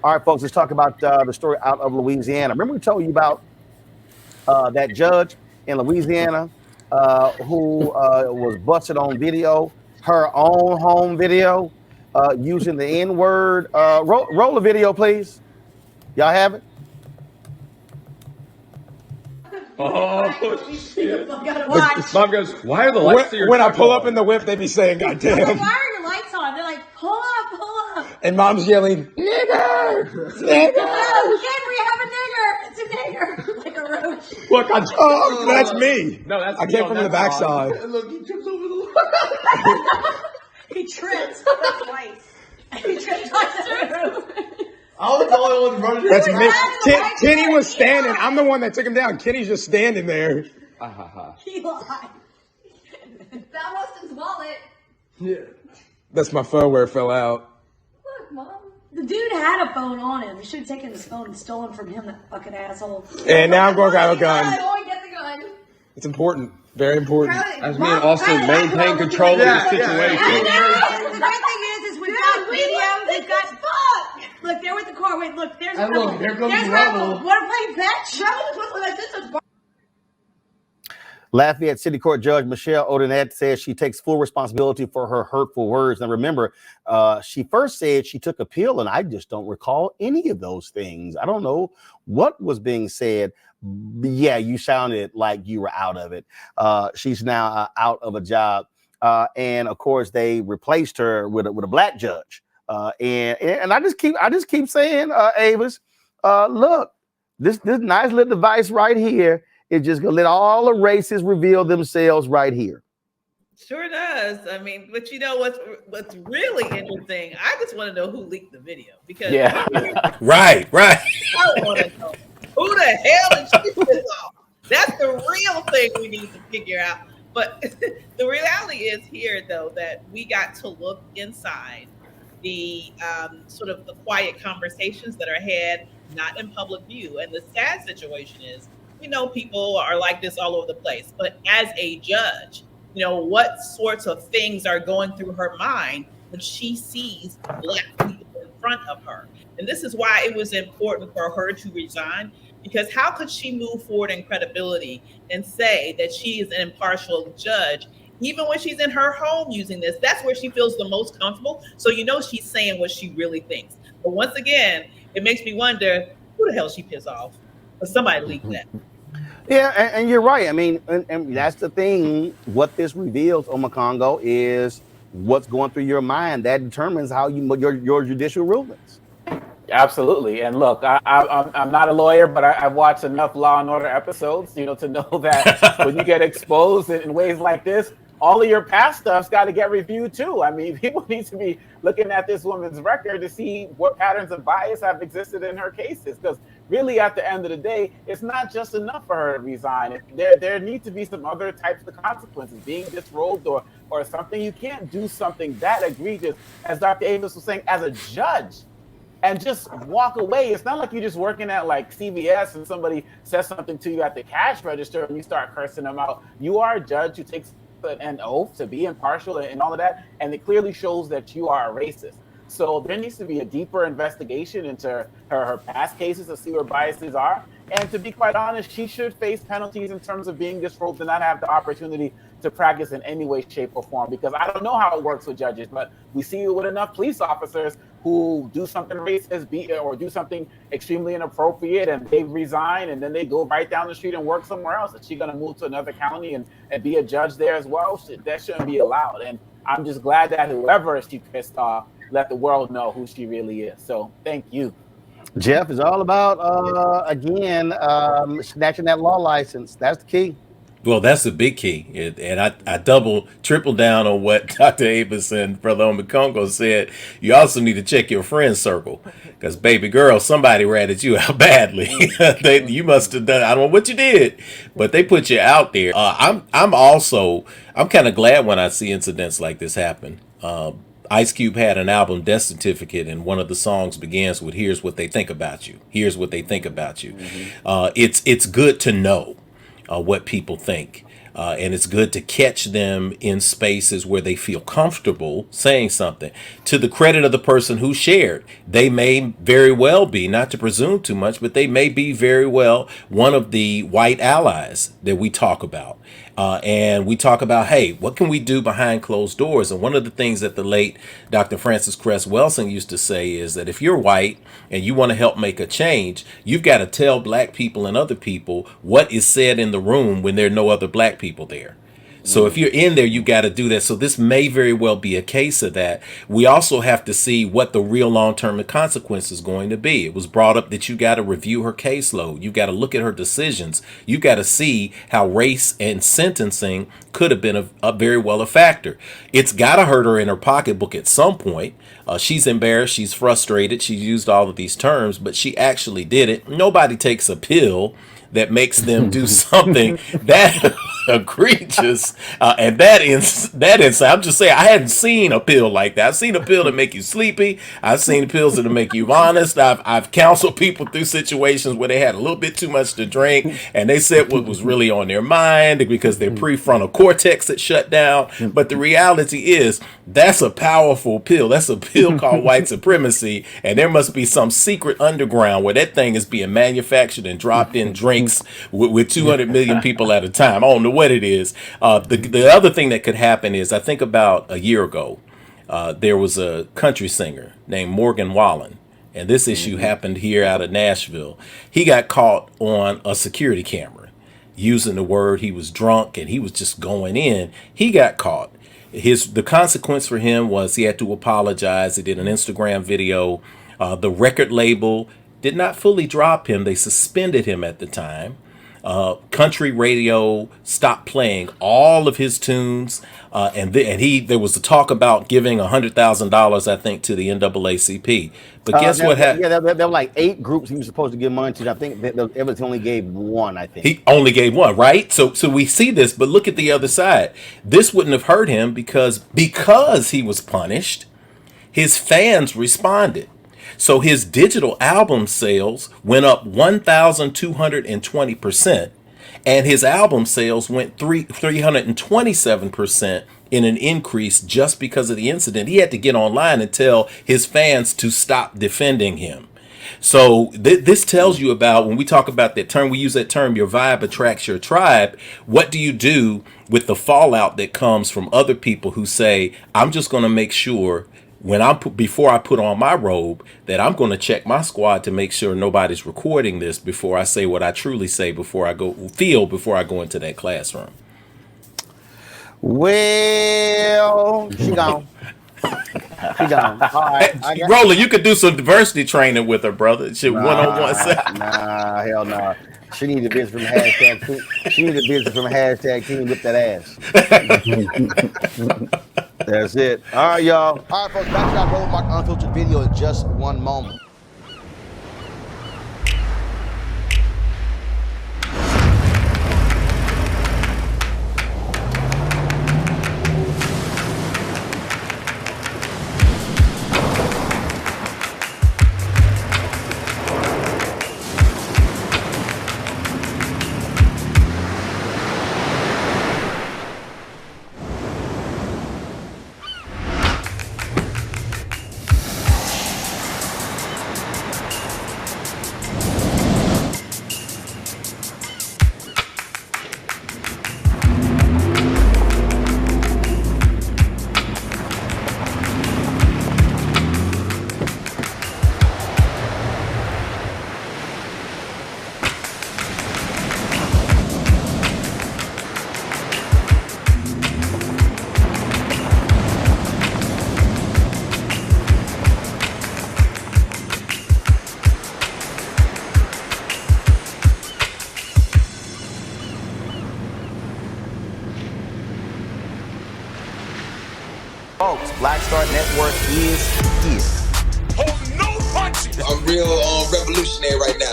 All right, folks, let's talk about the story out of Louisiana. Remember we told you about that judge in Louisiana who was busted on video, her own home video, using the N word. Roll the video, please. Y'all have it? Oh, shit. Mom goes, why are the lights to your when I truck pull on? up in the whip, they be saying, God I'm like, damn. why are your lights on? They're like, pull up. And mom's yelling, nigger, nigger. Kid, we have a nigger. It's a nigger. Like a roach. Look, oh, that's me. No, that's I came from the backside. Look, he trips over the He tripped twice. He tripped twice. I was the only one running. That's me. Kenny was standing. I'm the one that took him down. Kenny's just standing there. He lied. That was his wallet. Yeah. That's my phone where it fell out. Look, Mom. The dude had a phone on him. You should have taken his phone and stolen from him, that fucking asshole. And now I'm going to have a gun. Go and get the gun. It's important. Very important. As me and Austin maintain control of the situation. I know. The great thing is we've got video. We've got look, they're with the car. Wait, look, there's And look, here comes there's Rebel. Want to play fetch? Rebel was like this. Lafayette City Court Judge Michelle Odinet says she takes full responsibility for her hurtful words. And remember, she first said she took a pill, and I just don't recall any of those things. I don't know what was being said. But yeah, you sounded like you were out of it. She's now out of a job. And of course, they replaced her with a black judge. And I just keep saying, Avis, look, this nice little device right here is just gonna let all the races reveal themselves right here. Sure does. I mean, but you know what's really interesting? I just want to know who leaked the video because right. I want to know who the hell is she this off? That's the real thing we need to figure out. But the reality is here, though, that we got to look inside the sort of the quiet conversations that are had, not in public view. And the sad situation is, we know people are like this all over the place. But as a judge, you know, what sorts of things are going through her mind when she sees Black people in front of her? And this is why it was important for her to resign, because how could she move forward in credibility and say that she is an impartial judge, even when she's in her home using this? That's where she feels the most comfortable. So you know she's saying what she really thinks. But once again, it makes me wonder, who the hell she pissed off? But somebody leaked that. Yeah, and you're right. I mean, and that's the thing. What this reveals, Omakongo, is what's going through your mind. That determines how your judicial rulings. Absolutely. And look, I'm not a lawyer, but I've watched enough Law and Order episodes, you know, to know that when you get exposed in ways like this, all of your past stuff's got to get reviewed too. I mean, people need to be looking at this woman's record to see what patterns of bias have existed in her cases. Because really, at the end of the day, it's not just enough for her to resign. There need to be some other types of consequences, being disrobed or something. You can't do something that egregious, as Dr. Avis was saying, as a judge, and just walk away. It's not like you're just working at like CVS and somebody says something to you at the cash register and you start cursing them out. You are a judge who takes an oath to be impartial and all of that, and it clearly shows that you are a racist. So there needs to be a deeper investigation into her past cases to see where biases are. And to be quite honest, she should face penalties in terms of being disrobed and not have the opportunity to practice in any way, shape, or form. Because I don't know how it works with judges, but we see it with enough police officers who do something racist or do something extremely inappropriate and they resign and then they go right down the street and work somewhere else. Is she going to move to another county and be a judge there as well? That shouldn't be allowed. And I'm just glad that whoever she pissed off let the world know who she really is. So thank you. Jeff is all about, again, snatching that law license. That's the key. Well, that's the big key. And I triple down on what Dr. Avis and Brother Omakongo said. You also need to check your friend circle because, baby girl, somebody ratted you out badly. You must have done, I don't know what you did, but they put you out there. I'm kind of glad when I see incidents like this happen. Ice Cube had an album, Death Certificate, and one of the songs begins with, "Here's what they think about you. Here's what they think about you." Mm-hmm. It's good to know what people think. And it's good to catch them in spaces where they feel comfortable saying something. To the credit of the person who shared, they may very well be, not to presume too much, but they may be very well one of the white allies that we talk about. And we talk about, hey, what can we do behind closed doors? And one of the things that the late Dr. Francis Cress Welsing used to say is that if you're white and you want to help make a change, you've got to tell black people and other people what is said in the room when there are no other black people there. So if you're in there, you got to do that. So this may very well be a case of that. We also have to see what the real long-term consequence is going to be. It was brought up that you got to review her caseload. You got to look at her decisions. You got to see how race and sentencing could have been a very well a factor. It's got to hurt her in her pocketbook at some point. She's embarrassed. She's frustrated. She used all of these terms, but she actually did it. Nobody takes a pill that makes them do something that egregious and that inside. I'm just saying, I hadn't seen a pill like that. I've seen a pill that make you sleepy. I've seen pills that make you honest. I've counseled people through situations where they had a little bit too much to drink and they said what was really on their mind because their prefrontal cortex had shut down. But the reality is that's a powerful pill. That's a pill called white supremacy, and there must be some secret underground where that thing is being manufactured and dropped in drinks with 200 million people at a time. I don't know what it is. The other thing that could happen is, I think about a year ago, there was a country singer named Morgan Wallen, and this issue happened here out of Nashville. He got caught on a security camera using the word. He was drunk and he was just going in. He got caught. The consequence for him was he had to apologize. He did an Instagram video. The record label did not fully drop him. They suspended him at the time. Country radio stopped playing all of his tunes, and there was a talk about giving $100,000, I think, to the NAACP. But guess what happened? Yeah, there were like 8 groups he was supposed to give money to. I think Evans only gave 1. I think he only gave 1, right? So we see this, but look at the other side. This wouldn't have hurt him because he was punished. His fans responded. So his digital album sales went up 1,220%, and his album sales went 327% in an increase just because of the incident. He had to get online and tell his fans to stop defending him. So this tells you about, when we talk about that term, we use that term, your vibe attracts your tribe. What do you do with the fallout that comes from other people who say, I'm just going to make sure before I put on my robe that I'm going to check my squad to make sure nobody's recording this before I say what I truly say, before I go into that classroom. Well, she gone. She gone. All right, Roland, you could do some diversity training with her, brother. One-on-one. Nah, hell no. Nah. She needed business from hashtag team. She needed business from hashtag team whip that ass. That's it. All right, y'all. All right, folks, back to our Roland Mark Unfiltered video in just one moment. Folks, Black Star Network is here. Hold no punches. I'm real revolutionary right now.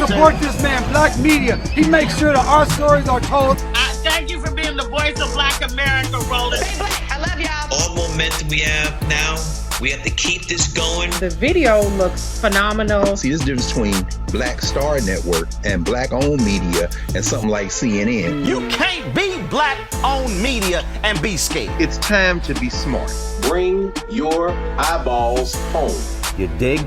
Support this man, Black Media. He makes sure that our stories are told. Thank you for being the voice of Black America, Roland. Stay black. I love y'all. All momentum we have now We have to keep this going. The video looks phenomenal. See, there's a difference between Black Star Network and Black-owned media and something like CNN. You can't be Black-owned media and be scared. It's time to be smart. Bring your eyeballs home. You dig?